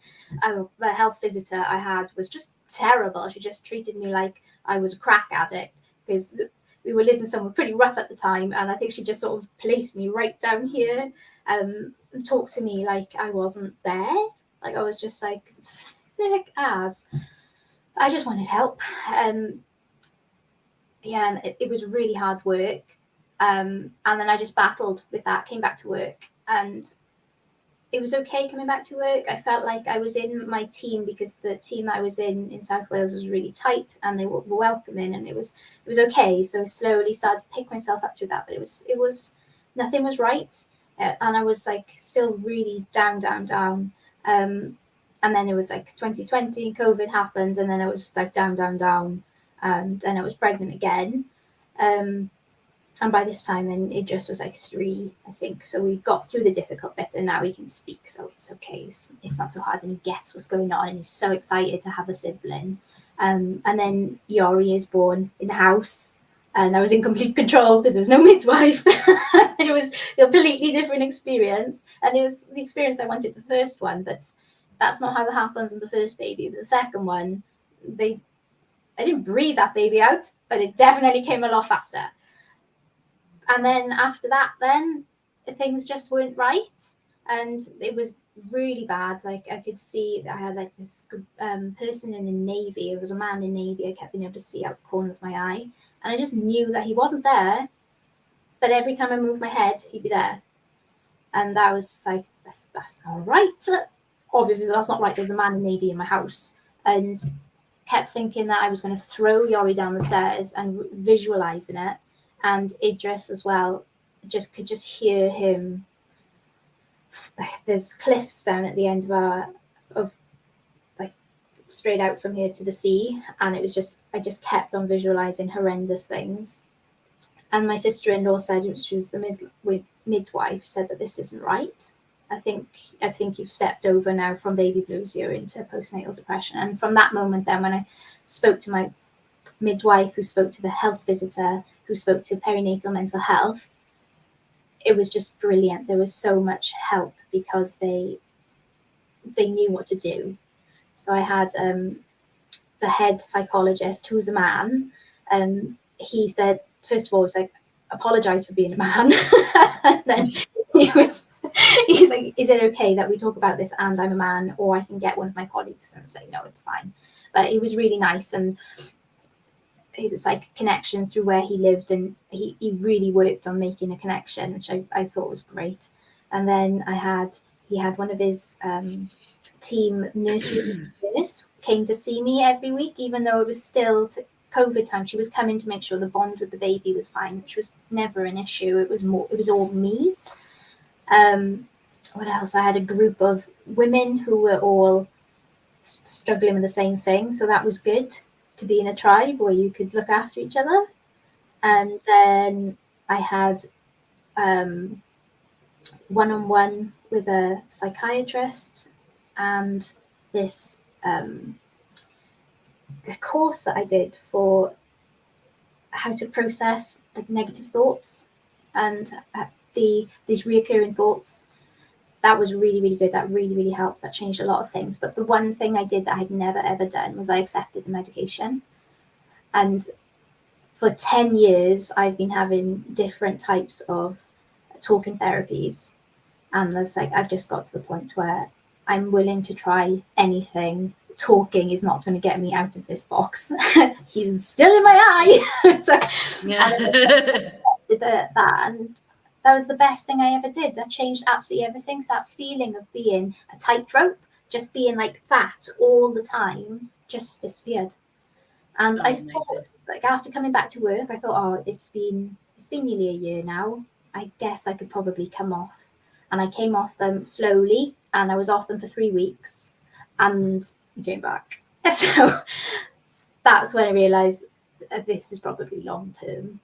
the health visitor I had was just terrible. She just treated me like I was a crack addict, because we were living somewhere pretty rough at the time. And I think she just sort of placed me right down here and talked to me like I wasn't there. Like I was just like thick as. I just wanted help. And it was really hard work. And then I just battled with that, came back to work, and it was okay coming back to work. I felt like I was in my team, because the team that I was in South Wales was really tight, and they were welcoming, and it was okay. So I slowly started to pick myself up through that, but it was nothing was right. And I was like still really down. And then it was like 2020, COVID happens, and then I was like down. And then I was pregnant again. And by this time, then it just was like 3, I think. So we got through the difficult bit, and now he can speak, so it's okay. It's not so hard, and he gets what's going on, and he's so excited to have a sibling. And then Yori is born in the house, and I was in complete control because there was no midwife. It was a completely different experience, and it was the experience I wanted the first one, but that's not how it happens in the first baby. But the second one, I didn't breathe that baby out, but it definitely came a lot faster. And then after that, then things just weren't right, and it was really bad. Like I could see that I had like this person in the Navy. It was a man in Navy. I kept being able to see out the corner of my eye, and I just knew that he wasn't there. But every time I moved my head, he'd be there, and that was like that's not right. Obviously, that's not right. There's a man in Navy in my house, and kept thinking that I was going to throw Yori down the stairs and visualizing it. And Idris as well, could hear him. There's cliffs down at the end of like straight out from here to the sea, and I just kept on visualizing horrendous things. And my sister-in-law said, she was the midwife, said that this isn't right. I think you've stepped over now from baby blues, you're into postnatal depression. And from that moment, then when I spoke to my midwife, who spoke to the health visitor, who spoke to perinatal mental health, it was just brilliant. There was so much help because they knew what to do. So I had the head psychologist, who was a man, and he said, first of all, he was like, apologize for being a man. And then he's like, is it okay that we talk about this and I'm a man, or I can get one of my colleagues? And I was like, no, it's fine. But he was really nice, and it was like connection through where he lived, and he really worked on making a connection, which I thought was great. And then he had one of his team nursery nurse came to see me every week, even though it was still COVID time. She was coming to make sure the bond with the baby was fine, which was never an issue. It was all me. What else? I had a group of women who were all struggling with the same thing, so that was good to be in a tribe where you could look after each other. And then I had one-on-one with a psychiatrist, and this course that I did for how to process like negative thoughts and these reoccurring thoughts. That was really, really good. That really, really helped. That changed a lot of things. But the one thing I did that I'd never, ever done was I accepted the medication. And for 10 years, I've been having different types of talking therapies. And there's like, I've just got to the point where I'm willing to try anything. Talking is not going to get me out of this box. He's still in my eye. So Yeah. did that, and that was the best thing I ever did. That changed absolutely everything. So that feeling of being a tightrope, just being like that all the time, just disappeared. And I thought, like, after coming back to work, I thought, oh, it's been nearly a year now. I guess I could probably come off. And I came off them slowly, and I was off them for 3 weeks, and I came back. So that's when I realised this is probably long term.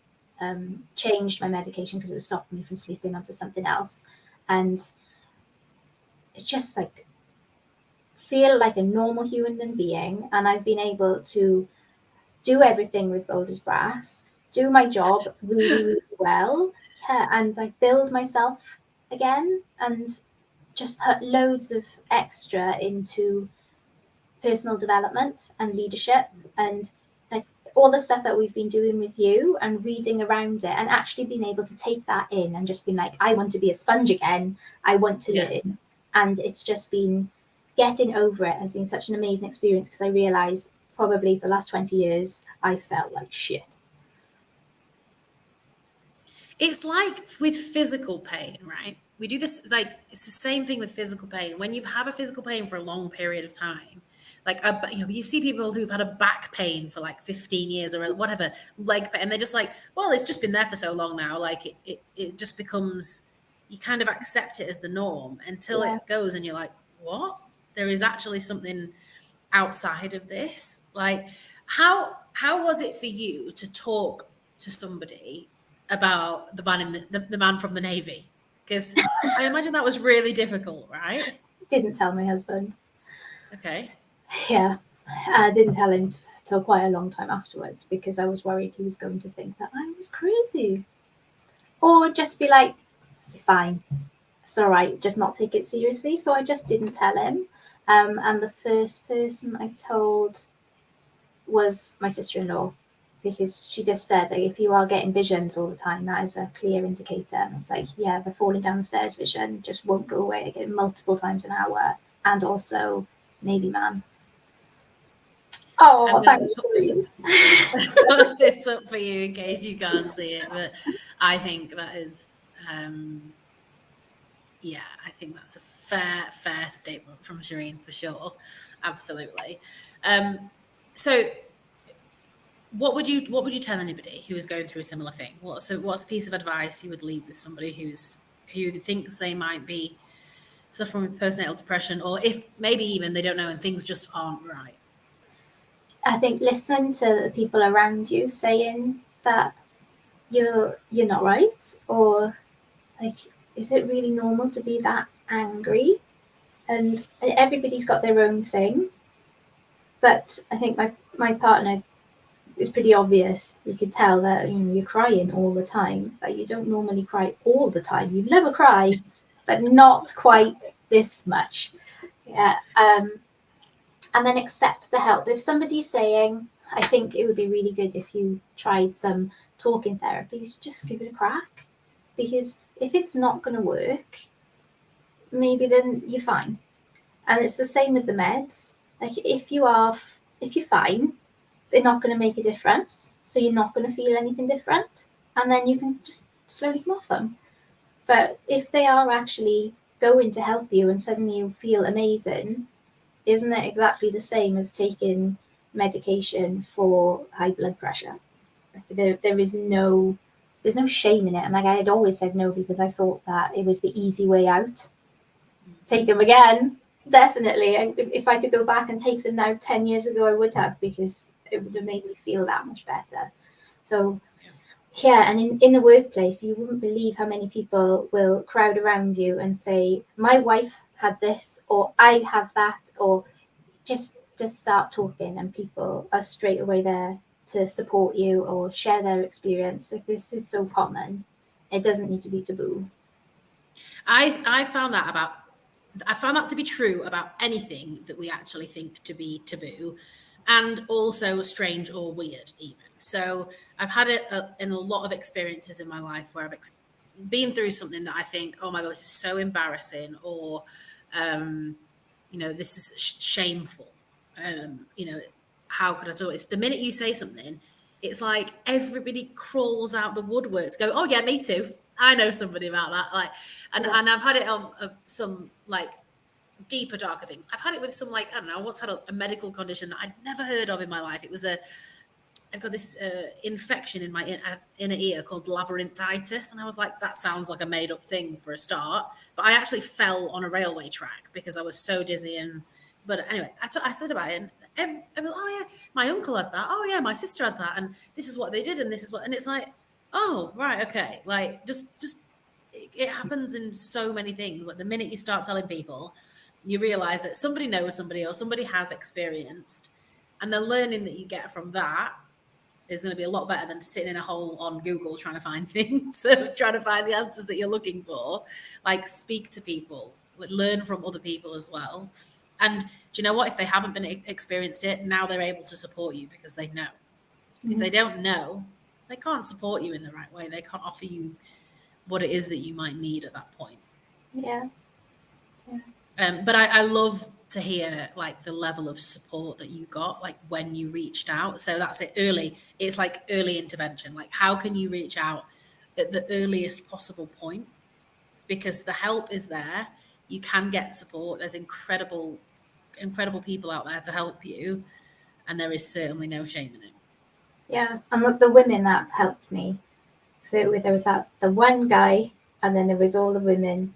Changed my medication because it was stopping me from sleeping onto something else, and it's just like feel like a normal human being. And I've been able to do everything with Bold as Brass, do my job really, really well, and I build myself again, and just put loads of extra into personal development and leadership, and like all the stuff that we've been doing with you and reading around it, and actually being able to take that in and just being like, I want to be a sponge again. I want to learn. And it's just been, getting over it has been such an amazing experience, because I realize probably for the last 20 years, I felt like shit. It's like with physical pain, right? We do this, like, it's the same thing with physical pain. When you have a physical pain for a long period of time, like, you see people who've had a back pain for like 15 years or whatever, leg pain, and they're just like, well, it's just been there for so long now. Like it just becomes, you kind of accept it as the norm until it goes and you're like, what? There is actually something outside of this. Like, how was it for you to talk to somebody about the man from the Navy? Because I imagine that was really difficult, right? Didn't tell my husband. Okay. Yeah, I didn't tell him till quite a long time afterwards, because I was worried he was going to think that I was crazy, or just be like, fine, it's all right, just not take it seriously. So I just didn't tell him. And the first person I told was my sister-in-law, because she just said that if you are getting visions all the time, that is a clear indicator. And it's like, yeah, the falling down the stairs vision just won't go away. I get it multiple times an hour. And also Navy man. Oh, thank you. Put this up for you in case you can't see it, but I think that is, yeah, I think that's a fair statement from Shireen, for sure. Absolutely. So what would you tell anybody who is going through a similar thing? What's a piece of advice you would leave with somebody who thinks they might be suffering with postnatal depression, or if maybe even they don't know and things just aren't right? I think listen to the people around you saying that you're not right, or like, is it really normal to be that angry? And everybody's got their own thing. But I think my partner it's pretty obvious. You could tell that you're crying all the time. Like, you don't normally cry all the time. You never cry, but not quite this much. Yeah. And then accept the help. If somebody's saying, I think it would be really good if you tried some talking therapies, just give it a crack. Because if it's not going to work, maybe then you're fine. And it's the same with the meds. Like, if you're fine, they're not going to make a difference. So you're not going to feel anything different. And then you can just slowly come off them. But if they are actually going to help you and suddenly you feel amazing, isn't it exactly the same as taking medication for high blood pressure? There's no shame in it. And like, I had always said no because I thought that it was the easy way out. Take them again, definitely. If I could go back and take them now 10 years ago, I would have, because it would have made me feel that much better. So yeah, and in the workplace, you wouldn't believe how many people will crowd around you and say, my wife had this, or I have that, or just start talking, and people are straight away there to support you or share their experience. Like, this is so common. It doesn't need to be taboo. I found that to be true about anything that we actually think to be taboo, and also strange or weird even. So I've had it in a lot of experiences in my life where I've been through something that I think, oh my God, this is so embarrassing, or, this is shameful. How could I do it? It's the minute you say something, it's like everybody crawls out the woodworks, go, oh yeah, me too. I know somebody about that. Like, and I've had it on some like deeper, darker things. I've had it with some, like, I don't know, I once had a medical condition that I'd never heard of in my life. It was I've got this infection in my inner ear called labyrinthitis. And I was like, that sounds like a made up thing for a start. But I actually fell on a railway track because I was so dizzy. But anyway, I said about it, and oh yeah, my uncle had that. Oh yeah, my sister had that. And this is what they did. And this is what, and it's like, oh, right. Okay. Like, just it happens in so many things. Like, the minute you start telling people, you realize that somebody knows somebody, or somebody has experienced, and the learning that you get from that is going to be a lot better than sitting in a hole on Google trying to find things, trying to find the answers that you're looking for. Like, speak to people, learn from other people as well. And do you know what? If they haven't been experienced it, now they're able to support you because they know. If they don't know, they can't support you in the right way. They can't offer you what it is that you might need at that point. Yeah. But I love to hear like the level of support that you got, like when you reached out. So that's it, early. It's like early intervention. Like, how can you reach out at the earliest possible point? Because the help is there. You can get support. There's incredible people out there to help you, and there is certainly no shame in it. Yeah, and the women that helped me. So there was the one guy, and then there was all the women.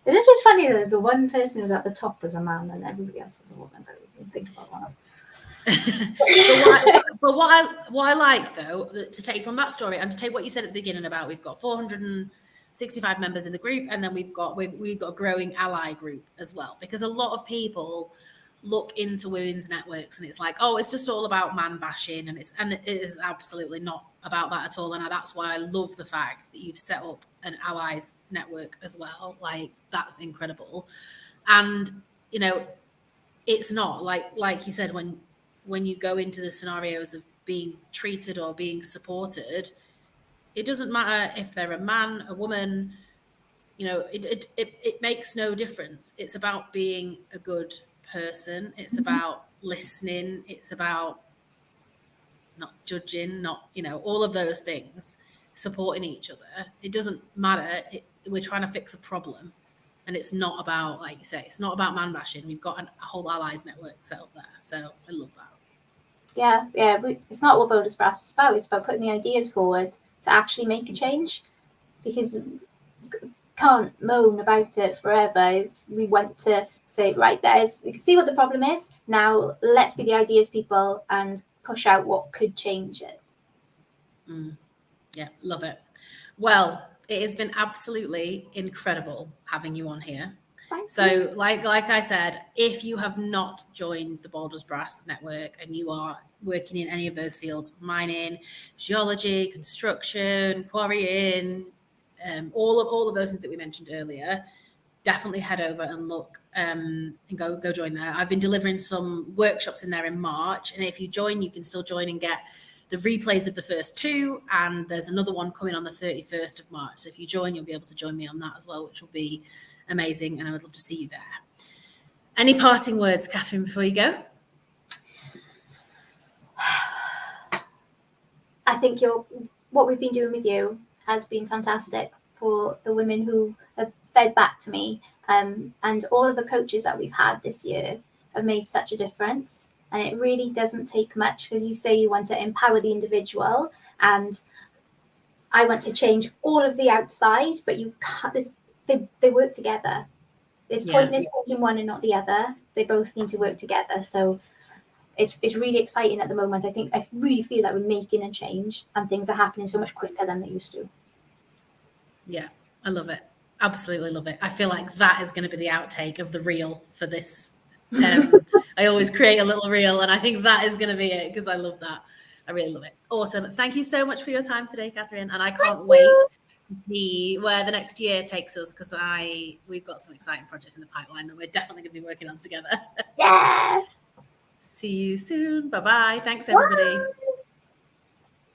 It's just funny that the one person who was at the top was a man, and everybody else was a woman. But we didn't think about that. but what I like, though, to take from that story, and to take what you said at the beginning about, we've got 465 members in the group, and then we've got a growing ally group as well, because a lot of people look into women's networks and it's like, oh, it's just all about man bashing, and it is absolutely not about that at all. And that's why I love the fact that you've set up an allies network as well. Like, that's incredible. And it's not like you said, when you go into the scenarios of being treated or being supported, it doesn't matter if they're a man, a woman, it makes no difference. It's about being a good person. It's about listening. It's about not judging, not, all of those things, supporting each other. It doesn't matter. We're trying to fix a problem. And it's not about, like you say, it's not about man bashing. We've got a whole allies network set up there. So I love that. Yeah. It's not what Voters Brass is about. It's about putting the ideas forward to actually make a change. Because you can't moan about it forever. We want to say, right, see what the problem is. Now let's be the ideas people and push out what could change it. Yeah, love it. Well, it has been absolutely incredible having you on here. So like I said, if you have not joined the Boulders Brass Network and you are working in any of those fields, mining, geology, construction, quarrying, all of those things that we mentioned earlier, definitely head over and look and go join there. I've been delivering some workshops in there in March, and if you join, you can still join and get the replays of the first two, and there's another one coming on the 31st of March. So if you join, you'll be able to join me on that as well, which will be amazing, and I would love to see you there. Any parting words, Katherine, before you go? I think what we've been doing with you has been fantastic for the women who have fed back to me, and all of the coaches that we've had this year have made such a difference. And it really doesn't take much, because you say you want to empower the individual, and I want to change all of the outside, but you can't. They work together. There's pointless changing one and not the other. They both need to work together. So it's really exciting at the moment. I really feel that we're making a change, and things are happening so much quicker than they used to. Yeah, I love it. Absolutely love it. I feel like that is going to be the outtake of the reel for this. I always create a little reel, and I think that is going to be it, because I love that. I really love it. Awesome. Thank you so much for your time today, Katherine. And I can't wait to see where the next year takes us, because we've got some exciting projects in the pipeline that we're definitely going to be working on together. Yeah. See you soon. Bye-bye. Thanks, everybody. Bye.